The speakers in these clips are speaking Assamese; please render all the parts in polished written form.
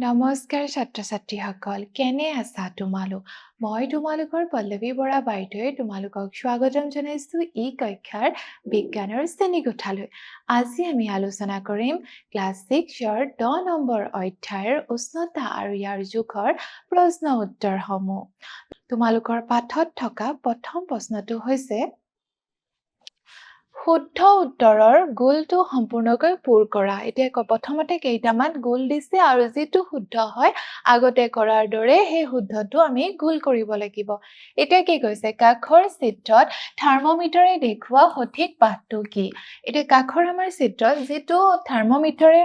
নমস্কাৰ ছাত্ৰ-ছাত্ৰীসকল কেনে আছা তোমালোক মই তোমালোকৰ পল্লৱী বৰা বাইদেৱে তোমালোকক স্বাগতম জনাইছো ই কক্ষাৰ বিজ্ঞানৰ শ্ৰেণীকোঠালৈ আজি আমি আলোচনা কৰিম ক্লাছ 6ৰ 10 নম্বৰ অধ্যায়ৰ উষ্ণতা আৰু ইয়াৰ জোখৰ প্ৰশ্ন উত্তৰসমূহ তোমালোকৰ পাঠত থকা প্ৰথম প্ৰশ্নটো হৈছে শুদ্ধ উত্তৰৰ গোলটো সম্পূৰ্ণকৈ পূৰ কৰা এতিয়া প্ৰথমতে কেইটামান গোল দিছে আৰু যেটো শুদ্ধ হয় আগতে কৰাৰ দৰে সেই শুদ্ধটো আমি গোল কৰিব লাগিব এতিয়া কি কৈছে কাখৰ চিত্ৰত থাৰ্মোমিটাৰে দেখুৱা সঠিক পাঠটো কি এতিয়া কাখৰ আমাৰ চিত্ৰত যেটো থাৰ্মোমিটাৰে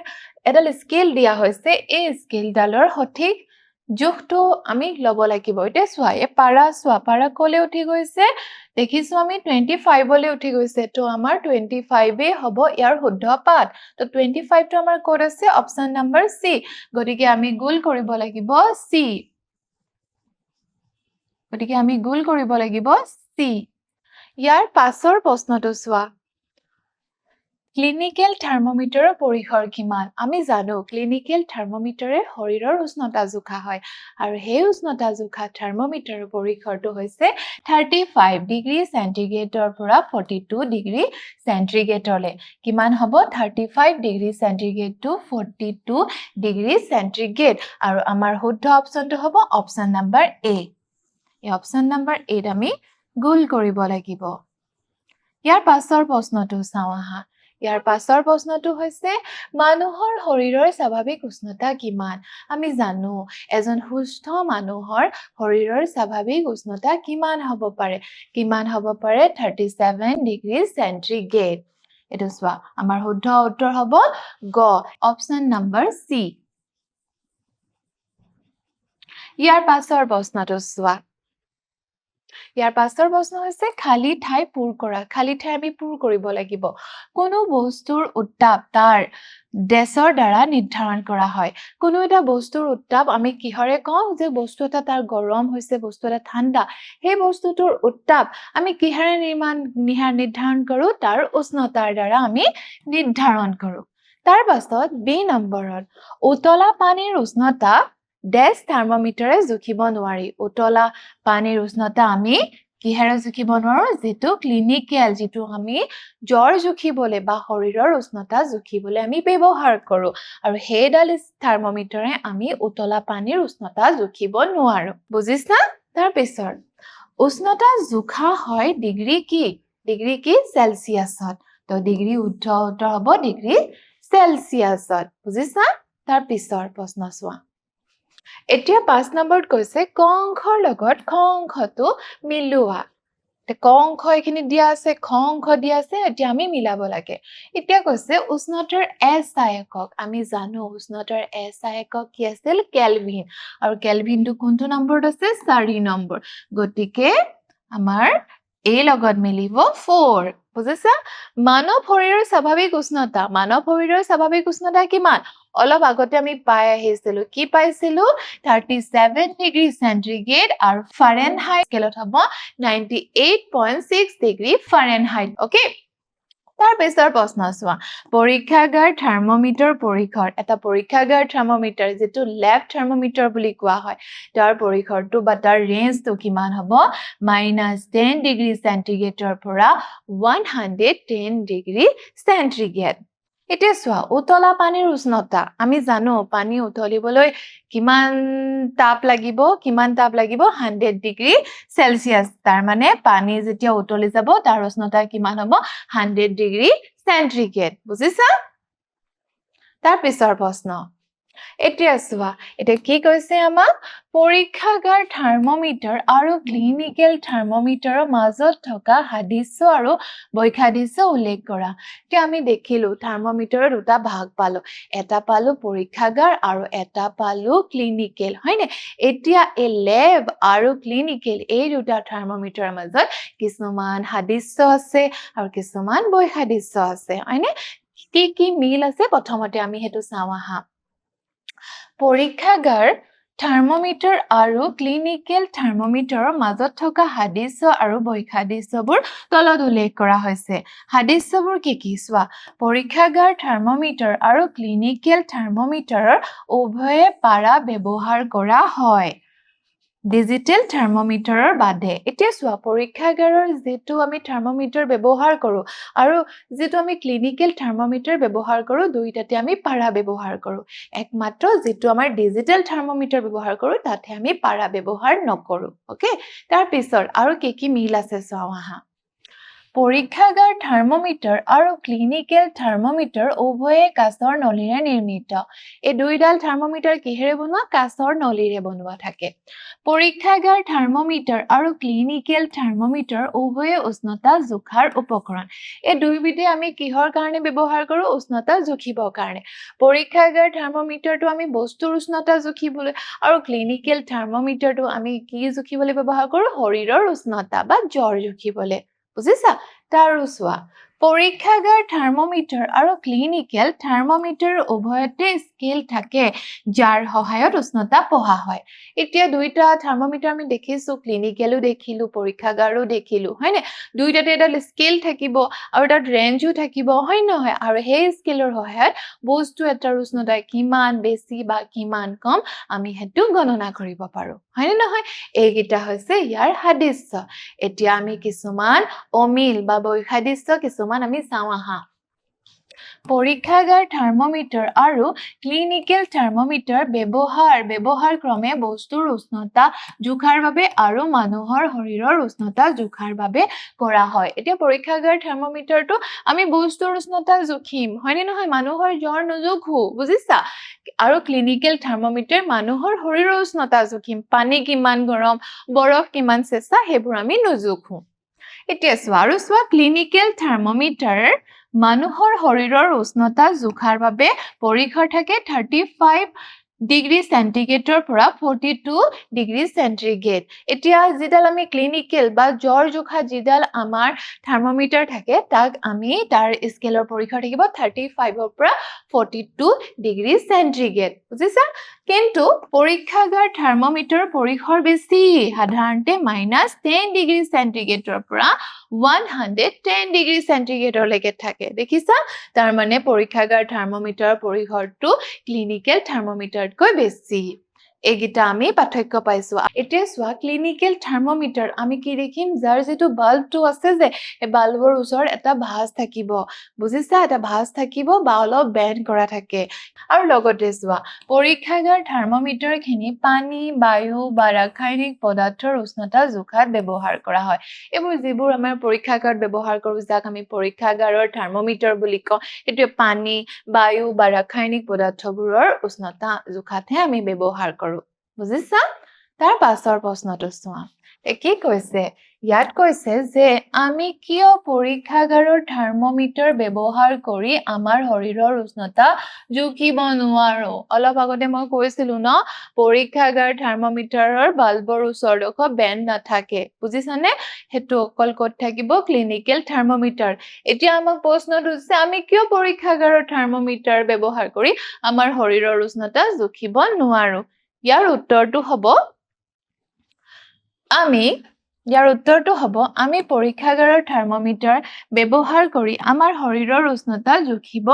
এডাল স্কেল দিয়া হৈছে এই স্কেলডালৰ সঠিক জোখটো আমি লব লাগিব এতিয়া চোৱা পাৰা কলে উঠি গৈছে দেখিছো আমি 25 লৈ উঠি গৈছে তো আমাৰ 25 এ হ'ব ইয়াৰ শুদ্ধ পাঠ তো 25 টো আমাৰ কোড আছে অপচন নম্বৰ সি গতিকে আমি গোল কৰিব লাগিব সি ইয়াৰ পাছৰ প্ৰশ্নটো চোৱা ক্লিনিকেল থাৰ্মোমিটাৰৰ পৰিসৰ কিমান আমি জানো ক্লিনিকেল থাৰ্মোমিটাৰে শৰীৰৰ উষ্ণতা জোখা হয় আৰু সেই উষ্ণতা জোখা থাৰ্মোমিটাৰৰ পৰিসৰটো হৈছে 35 ডিগ্ৰী সেন্টিগ্ৰেডৰ পৰা 42 ডিগ্ৰী সেন্টিগ্ৰেডলৈ কিমান হ'ব 35 ডিগ্ৰী সেন্টিগ্ৰেড টু 42 ডিগ্ৰী সেন্টিগ্ৰেড আৰু আমাৰ শুদ্ধ অপচনটো হ'ব অপচন নম্বৰ এ এই অপচন নম্বৰ এত আমি গোল কৰিব লাগিব ইয়াৰ পাছৰ প্ৰশ্নটো চাওঁ আহা ইয়াৰ পাছৰ প্ৰশ্নটো হৈছে মানুহৰ শৰীৰৰ স্বাভাৱিক উষ্ণতা কিমান আমি জানো এজন সুস্থ মানুহৰ শৰীৰৰ স্বাভাৱিক উষ্ণতা কিমান হ'ব পাৰে 37 ডিগ্ৰী সেন্টিগ্ৰেড এটো চোৱা আমাৰ শুদ্ধ উত্তৰ হ'ব গ অপচন নম্বৰ সি ইয়াৰ পাছৰ প্ৰশ্নটো চোৱা ইয়াৰ পাছৰ প্ৰশ্ন হৈছে খালি ঠাই পূৰ কৰা খালি ঠাই আমি পূৰ কৰিব লাগিব কোনো বস্তুৰ উত্তাপ তাৰ ডেছৰ দ্বাৰা নিৰ্ধাৰণ কৰা হয় কোনো এটা বস্তুৰ উত্তাপ আমি কিহৰে কওঁ যে বস্তু এটা তাৰ গৰম হৈছে বস্তু এটা ঠাণ্ডা সেই বস্তুটোৰ উত্তাপ আমি কিহৰে নিৰ্ধাৰণ কৰো তাৰ উষ্ণতাৰ দ্বাৰা আমি নিৰ্ধাৰণ কৰো তাৰ পাছত বি নম্বৰত উতলা পানীৰ উষ্ণতা ডেছ থাৰ্মোমিটাৰে জুখিব নোৱাৰি উতলা পানীৰ উষ্ণতা আমি কিহেৰে জুখিব নোৱাৰো যেটো ক্লিনিকেল যেটো আমি জ্বৰ জুখিবলৈ বা শৰীৰৰ উষ্ণতা জুখিবলৈ আমি ব্যৱহাৰ কৰো আৰু সেইডাল থাৰ্মোমিটাৰে আমি উতলা পানীৰ উষ্ণতা জুখিব নোৱাৰো বুজিছা তাৰ পিছত উষ্ণতা জুখা হয় ডিগ্ৰী কি সেলসিয়াছত তো ডিগ্ৰী শুদ্ধ উত্তৰ হ'ব ডিগ্ৰী সেলসিয়াছত বুজিছা তাৰ পিছৰ প্ৰশ্ন চোৱা এতিয়া 5 নম্বৰত কৈছে ক অংশৰ লগত খ অংশটো মিলোৱা ক অংশ এখিনি দিয়া আছে খ অংশ দিয়া আছে এতিয়া আমি মিলাব লাগে এতিয়া কৈছে উষ্ণতাৰ এছআই একক আমি জানো উষ্ণতাৰ এছআই একক কি আছিল কেলভিন আৰু কেলভিনটো কোনটো নম্বৰত আছে 4 নম্বৰ গতিকে আমাৰ এই লগত মিলিব 4 বুজিছা মানৱ শৰীৰৰ স্বাভাৱিক উষ্ণতা কিমান অলপ আগতে আমি পাই আহিছিলো কি পাইছিলো 37 ডিগ্ৰী সেন্টিগ্ৰেড আৰু ফাৰেনহাইট স্কেলত হ'ব 98.6 ডিগ্ৰী ফাৰেনহাইট ওকে তাৰ পিছৰ প্ৰশ্ন চোৱা পৰীক্ষাগাৰ থাৰ্মোমিটাৰ পৰিসৰ এটা পৰীক্ষাগাৰ থাৰ্মোমিটাৰ যেটো ল্যাব থাৰ্মোমিটাৰ বুলি কোৱা হয় তাৰ পৰিসৰটো বা তাৰ ৰেঞ্জটো কিমান হ'ব -10 ডিগ্ৰী সেন্টিগ্ৰেডৰ পৰা 110 ডিগ্ৰী সেন্টিগ্ৰেড এতিয়া চোৱা উতলা পানীৰ উষ্ণতা আমি জানো পানী উতলিবলৈ কিমান তাপ লাগিব 100 ডিগ্ৰী সেলসিয়াস তাৰ মানে পানী যেতিয়া উতলি যাব তাৰ উষ্ণতা কিমান হ'ব 100 ডিগ্ৰী সেন্টিগ্ৰেড বুজিছা তাৰ পিছৰ প্ৰশ্ন এতিয়া চোৱা এতিয়া কি কৈছে আমাক পৰীক্ষাগাৰ থাৰ্মোমিটাৰ আৰু ক্লিনিকেল থাৰ্মোমিটাৰৰ মাজত থকা সাদৃশ্য আৰু বৈসাদৃশ্য উল্লেখ কৰা এতিয়া আমি দেখিলো থাৰ্মোমিটাৰৰ দুটা ভাগ পালো এটা পালো পৰীক্ষাগাৰ আৰু এটা পালো ক্লিনিকেল হয়নে এতিয়া এই ল্যাব আৰু ক্লিনিকেল এই দুটা থাৰ্মোমিটাৰৰ মাজত কিছুমান সাদৃশ্য আছে আৰু কিছুমান বৈসাদৃশ্য আছে হয়নে কি মিল আছে প্ৰথমতে আমি হেতু চাওঁ আহা পৰীক্ষাগাৰ থাৰ্মোমিটাৰ আৰু ক্লিনিকেল থাৰ্মোমিটাৰৰ মাজত থকা সাদৃশ্য আৰু বৈসাদৃশ্যবোৰ তলত উল্লেখ কৰা হৈছে সাদৃশ্যবোৰ কি চোৱা পৰীক্ষাগাৰ থাৰ্মোমিটাৰ আৰু ক্লিনিকেল থাৰ্মোমিটাৰৰ উভয়ে পাৰা ব্যৱহাৰ কৰা হয় ডিজিটেল থাৰ্মোমিটাৰৰ বাদে এতিয়া চোৱা পৰীক্ষাগাৰৰ যেটো আমি থাৰ্মোমিটাৰ ব্যৱহাৰ কৰো আৰু যেটো আমি ক্লিনিকেল থাৰ্মোমিটাৰ ব্যৱহাৰ কৰো দুইটাতে আমি পাৰা ব্যৱহাৰ কৰো একমাত্ৰ যেটো আমাৰ ডিজিটেল থাৰ্মোমিটাৰ ব্যৱহাৰ কৰো তাতে আমি পাৰা ব্যৱহাৰ নকৰো ওকে তাৰ পিছৰ আৰু কি মিল আছে চাও আহা পৰীক্ষাগাৰ থাৰ্মোমিটাৰ আৰু ক্লিনিকেল থাৰ্মোমিটাৰ উভয়ে কাঁচৰ নলীৰে নিৰ্মিত এই দুইডাল থাৰ্মোমিটাৰ কিহেৰে বনোৱা কাঁচৰ নলীৰে বনোৱা থাকে পৰীক্ষাগাৰ থাৰ্মোমিটাৰ আৰু ক্লিনিকেল থাৰ্মোমিটাৰ উভয়ে উষ্ণতা জোখাৰ উপকৰণ এই দুইবিধে আমি কিহৰ কাৰণে ব্যৱহাৰ কৰো উষ্ণতা জুখিবৰ কাৰণে পৰীক্ষাগাৰ থাৰ্মোমিটাৰটো আমি বস্তুৰ উষ্ণতা জুখিবলৈ আৰু ক্লিনিকেল থাৰ্মোমিটাৰটো আমি কি জুখিবলৈ ব্যৱহাৰ কৰো শৰীৰৰ উষ্ণতা বা জ্বৰ জুখিবলৈ বুজিছা তাৰো চোৱা পৰীক্ষাগাৰ থাৰ্মোমিটাৰ আৰু ক্লিনিকেল থাৰ্মোমিটাৰ উভয়তে স্কেল থাকে যাৰ সহায়ত উষ্ণতা পঢ়া হয় এতিয়া দুইটা থাৰ্মোমিটাৰ আমি দেখিছো ক্লিনিকেলো দেখিলো পৰীক্ষাগাৰো দেখিলো হয়নে দুইটাতে এটা স্কেল থাকিব আৰু তাত ৰেঞ্জও থাকিব হয় নহয় আৰু সেই স্কেলৰ সহায়ত বস্তু এটাৰ উষ্ণতা কিমান বেছি বা কিমান কম আমি হেতু গণনা কৰিব পাৰো হয়নে নহয় এইগিটা হৈছে ইয়াৰ সাদৃশ্য এতিয়া আমি কিছুমান অমিল বা বৈসাদৃশ্য কিছুমান আমি চাও আহা পৰীক্ষাগাৰ থাৰ্মোমিটাৰ আৰু ক্লিনিকেল থাৰ্মোমিটাৰ ব্যৱহাৰ ক্ৰমে বস্তুৰ উষ্ণতা জোখাৰ বাবে আৰু মানুহৰ শৰীৰৰ উষ্ণতা জোখাৰ বাবে কৰা হয় এতিয়া পৰীক্ষাগাৰ থাৰ্মোমিটাৰটো আমি বস্তুৰ উষ্ণতা জুখিম হয়নে নহয় মানুহৰ জ্বৰ নজুখো বুজিছা আৰু ক্লিনিকেল থাৰ্মোমিটাৰ মানুহৰ শৰীৰৰ উষ্ণতা জুখিম পানী কিমান গৰম বৰফ কিমান চেঁচা হেবোৰ আমি নজুখো এতিয়া চোৱা ক্লিনিকেল থাৰ্মোমিটাৰ মানুহৰ শৰীৰৰ উষ্ণতা জোখাৰ বাবে পৰিসৰ থাকে 35 ডিগ্ৰী সেন্টিগ্ৰেডৰ পৰা 42 ডিগ্ৰী সেন্টিগ্ৰেড এতিয়া যিডাল আমি ক্লিনিকেল বা জ্বৰ জোখা যিডাল আমাৰ থাৰ্মোমিটাৰ থাকে তাক আমি তাৰ স্কেলৰ পৰিসৰ থাকিব 35 ৰ পৰা 42 ডিগ্ৰী সেন্টিগ্ৰেড বুজিছা কিন্তু পৰীক্ষাগাৰ থাৰ্মোমিটাৰ পৰিসৰ বেছি সাধাৰণতে -10 ডিগ্ৰী সেন্টিগ্ৰেডৰ পৰা 110 ডিগ্ৰী সেন্টিগ্ৰেডলৈকে থাকে দেখিছা তাৰ মানে পৰীক্ষাগাৰ থাৰ্মোমিটাৰৰ পৰিসৰটো ক্লিনিকেল থাৰ্মোমিটাৰতকৈ বেছি এগিটা আমি পাৰ্থক্য পাইছো এতিয়া চোৱা ক্লিনিকেল থাৰ্মোমিটাৰ আমি কি দেখিম যাৰ যেটো বাল্বটো আছে যে এই বাল্বৰ ওচৰত এটা ভাঁজ থাকিব বুজিছা এটা ভাঁজ থাকিব বা অলপ বেণ্ড কৰা থাকে আৰু লগতে চোৱা পৰীক্ষাগাৰ থাৰ্মোমিটাৰ খিনি পানী বায়ু বা ৰাসায়নিক পদাৰ্থৰ উষ্ণতা জোখাত ব্যৱহাৰ কৰা হয় এইবোৰ যিবোৰ আমাৰ পৰীক্ষাগাৰত ব্যৱহাৰ কৰো যাক আমি পৰীক্ষাগাৰৰ থাৰ্মোমিটাৰ বুলি কওঁ এটো পানী বায়ু বা ৰাসায়নিক পদাৰ্থবোৰৰ উষ্ণতা জোখাতহে আমি ব্যৱহাৰ কৰো বুজিছা তাৰ পাছৰ প্ৰশ্নটো চোৱা কি কৈছে ইয়াত কৈছে যে আমি কিয় পৰীক্ষাগাৰৰ থাৰ্মোমিটাৰ ব্যৱহাৰ কৰি আমাৰ শৰীৰৰ উষ্ণতা জুখিব নোৱাৰো অলপ আগতে মই কৈছিলো ন পৰীক্ষাগাৰ থাৰ্মোমিটাৰৰ বাল্বৰ ওচৰত বেণ্ড নাথাকে বুজিছানে হেতু অকল ক'ত থাকিব ক্লিনিকেল থাৰ্মোমিটাৰ এতিয়া আমাক প্ৰশ্নটো হৈছে আমি কিয় পৰীক্ষাগাৰৰ থাৰ্মোমিটাৰ ব্যৱহাৰ কৰি আমাৰ শৰীৰৰ উষ্ণতা জুখিব নোৱাৰো ইয়াৰ উত্তৰটো হ'ব আমি পৰীক্ষাগাৰৰ থাৰ্মোমিটাৰ ব্যৱহাৰ কৰি আমাৰ শৰীৰৰ উষ্ণতা জুখিব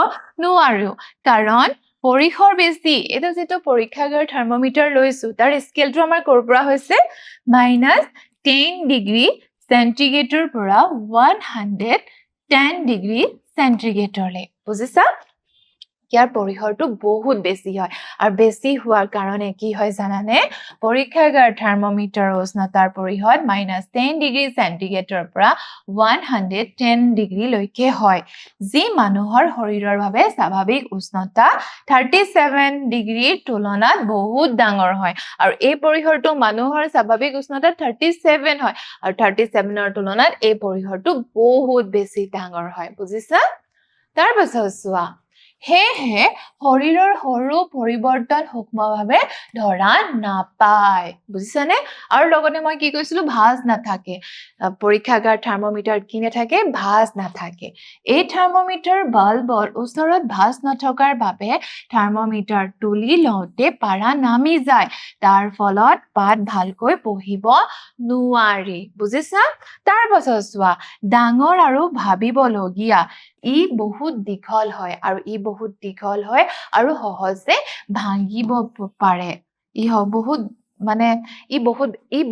নোৱাৰো কাৰণ পৰিসৰ বেছি এটা যেটো পৰীক্ষাগাৰ থাৰ্মোমিটাৰ লৈছো তাৰ স্কেলটো আমাৰ কৰ পৰা হৈছে -10 ডিগ্ৰী সেন্টিগ্ৰেডৰ পৰা 110 ডিগ্ৰী সেন্টিগ্ৰেডলৈ বুজিছা ইয়াৰ পৰিসৰটো বহুত বেছি হয় আৰু বেছি হোৱাৰ কাৰণে কি হয় জানানে পৰীক্ষাগাৰ থাৰ্মোমিটাৰৰ উষ্ণতাৰ পৰিসৰ -10 ডিগ্ৰী সেন্টিগ্ৰেডৰ পৰা 110 ডিগ্ৰী লৈকে হয় যি মানুহৰ শৰীৰৰ বাবে স্বাভাৱিক উষ্ণতা 37 ডিগ্ৰীৰ তুলনাত বহুত ডাঙৰ হয় আৰু এই পৰিসৰটো মানুহৰ স্বাভাৱিক উষ্ণতা 37 হয় আৰু 37ৰ তুলনাত এই পৰিসৰটো বহুত বেছি ডাঙৰ হয় বুজিছা তাৰ পাছত চোৱা সেয়েহে শৰীৰৰ সৰু পৰিৱৰ্তন সূক্ষ্মভাৱে ধৰা নাপায় বুজিছানে আৰু লগতে মই কি কৈছিলো ভাঁজ নাথাকে পৰীক্ষাগাৰ থাৰ্মোমিটাৰ কি নাথাকে ভাঁজ নাথাকে এই থাৰ্মোমিটাৰ বাল্বৰ ওচৰত ভাঁজ নথকাৰ বাবে থাৰ্মোমিটাৰ তুলি লওঁতে পাৰা নামি যায় তাৰ ফলত পাত ভালকৈ পঢ়িব নোৱাৰি বুজিছা তাৰ পাছত চোৱা ডাঙৰ আৰু ভাবিবলগীয়া ই বহুত দীঘল হয় আৰু ই বহুত দীঘল হয় আৰু সহজে ভাঙিব পাৰে বহুত মানে ই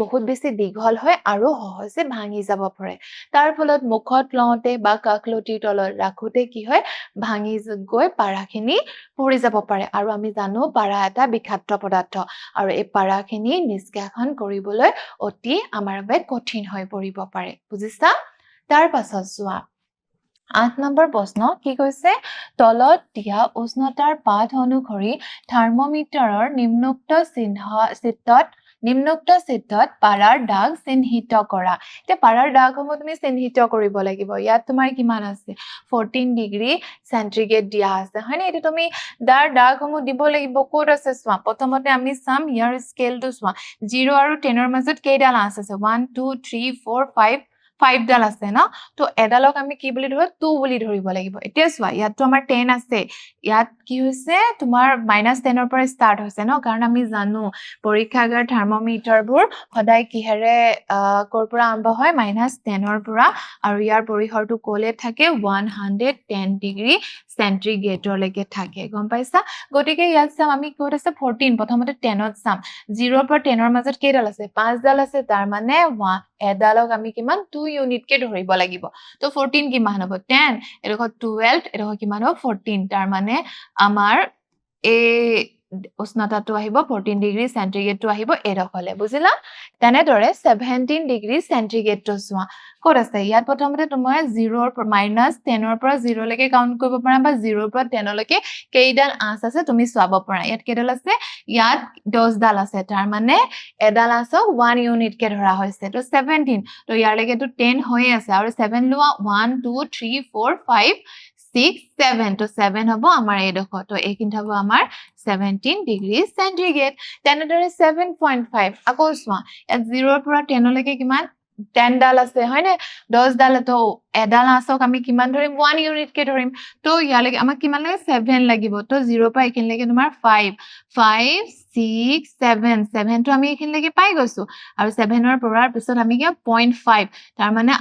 বহুত বেছি দীঘল হয় আৰু সহজে ভাঙি যাব পাৰে তাৰ ফলত মুখত লওঁতে বা কাকলতিৰ তলত ৰাখোতে কি হয় ভাঙি গৈ পাৰাখিনি পৰি যাব পাৰে আৰু আমি জানো পাৰা এটা বিষাক্ত পদাৰ্থ আৰু এই পাৰাখিনি নিষ্কাশন কৰিবলৈ অতি আমাৰ বাবে কঠিন হৈ পৰিব পাৰে বুজিছা তাৰ পাছত চোৱা ৮ নম্বৰ প্ৰশ্ন কি কৈছে তলত দিয়া উষ্ণতাৰ পাঠ অনুসৰি থাৰ্মোমিটাৰৰ নিম্নোক্ত চিত্ৰত পাৰাৰ দাগ চিহ্নিত কৰা এতিয়া পাৰাৰ দাগসমূহ তুমি চিহ্নিত কৰিব লাগিব ইয়াত তোমাৰ কিমান আছে 14 ডিগ্ৰী সেন্টিগ্ৰেড দিয়া আছে হয়নে এটা তুমি দাগসমূহ দিব লাগিব ক'ত আছে চোৱা প্ৰথমতে আমি চাম ইয়াৰ স্কেলটো চোৱা 0 আৰু 10 ৰ মাজত কেইডাল আঁচ আছে 1 2 3 4 5 ডাল আছে ন তো এডালক আমি কি বুলি ধৰো 2 বুলি ধৰিব লাগিব এতিয়া চোৱা ইয়াতটো আমাৰ 10 আছে ইয়াত কি হৈছে তোমাৰ -10 ৰ পৰা ষ্টাৰ্ট হৈছে ন কাৰণ আমি জানো পৰীক্ষাগাৰ থাৰ্মোমিটাৰবোৰ সদায় কিহেৰে কৰ পৰা আৰম্ভ হয় -10 ৰ পৰা আৰু ইয়াৰ পৰিসৰটো ক'লে থাকে 110 ডিগ্ৰী সেন্টিগ্ৰেডলৈকে থাকে গম পাইছা গতিকে ইয়াত চাম আমি ক'ত আছে 14 প্ৰথমতে 10ত চাম 0 ৰ পৰা 10 ৰ মাজত কেইডাল আছে 5 ডাল আছে তাৰ মানে এডালক আমি কিমান 2 ইউনিট কে ধৰিব লাগিব তো 14 কিমান হ'ব 10 এডোখ 12 এডোখ কিমান হ'ব 14 তাৰ মানে আমাৰ এই উষ্ণতাটো আহিব 14 ডিগ্ৰী সেন্টিগ্ৰেডটো আহিব এডোখলে বুজিলা তেনেদৰে 17 ডিগ্ৰী সেন্টিগ্ৰেডটো চোৱা ক'ত আছে ইয়াত প্ৰথমতে তোমাৰ 0 ৰ -10 ৰ পৰা 0 লৈকে কাউন্ট কৰিব পাৰা বা 0 ৰ পৰা 10 লৈকে কেইডাল আঁচ আছে তুমি চাব পাৰা ইয়াত কেইডাল আছে ইয়াত 10 ডাল আছে তাৰ মানে এডাল আঁচক 1 ইউনিট কে ধৰা হৈছে তো 17 তো ইয়ালৈকে তো 10 হৈয়ে আছে আৰু 7 লোৱা 1 2 3 4 5 6 7 তো 7 হ'ব আমাৰ এডোখৰ তো এইখিনি হ'ব আমাৰ 17 ডিগ্ৰী সেন্টিগ্ৰেড তেনেদৰে 7.5 আকৌ চোৱা ইয়াত 0 ৰ পৰা 10 লৈকে কিমান 10 ডাল আছে হয়নে 10 ডাল তো এডাল আঁচক আমি কিমান ধৰিম 1 ইউনিট কে ধৰিম তো ইয়ালৈকে আমাক কিমান লাগে 7 লাগিব তো 0 পৰা এইখিনিলৈকে তোমাৰ 5 6 7 তো আমি এইখিনিলৈকে পাই গৈছো আৰু 7 ৰ পৰাৰ পিছত আমি কি 0.5 তাৰ মানে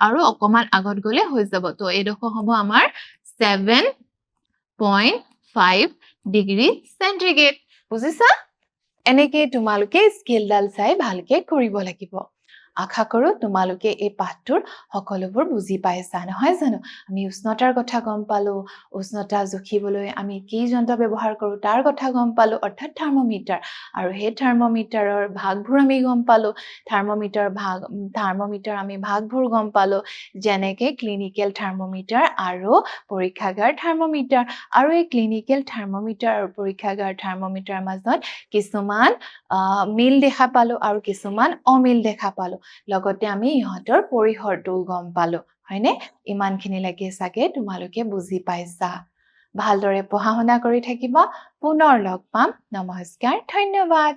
আৰু অকমান আগত গলে হৈ যাব তো এইডোখৰ হ'ব আমাৰ 7.5 ডিগ্ৰী সেন্টিগ্ৰেড বুজিছা এনেকে তোমালোকে স্কেলডাল চাই ভালকে কৰিব লাগিব আশা কৰো তোমালোকে এই পাঠটোৰ সকলোবোৰ বুজি পাইছা নহয় জানো আমি উষ্ণতাৰ কথা গম পালো উষ্ণতা জুখিবলৈ আমি কি যন্ত্ৰ ব্যৱহাৰ কৰো তাৰ কথা গম পালো অৰ্থাৎ থাৰ্মোমিটাৰ আৰু সেই থাৰ্মোমিটাৰৰ ভাগবোৰ আমি গম পালো থাৰ্মোমিটাৰ আমি ভাগবোৰ গম পালো যেনেকে ক্লিনিকেল থাৰ্মোমিটাৰ আৰু পৰীক্ষাগাৰ থাৰ্মোমিটাৰ আৰু এই ক্লিনিকেল থাৰ্মোমিটাৰ আৰু পৰীক্ষাগাৰ থাৰ্মোমিটাৰৰ মাজত কিছুমান মিল দেখা পালো আৰু কিছুমান অমিল দেখা পালো লগতে আমি ইহঁতৰ পৰিসৰটো গম পালো হয়নে ইমানখিনিলৈকে চাগে তোমালোকে বুজি পাইছা ভালদৰে পঢ়া শুনা কৰি থাকিবা পুনৰ লগ পাম নমস্কাৰ ধন্যবাদ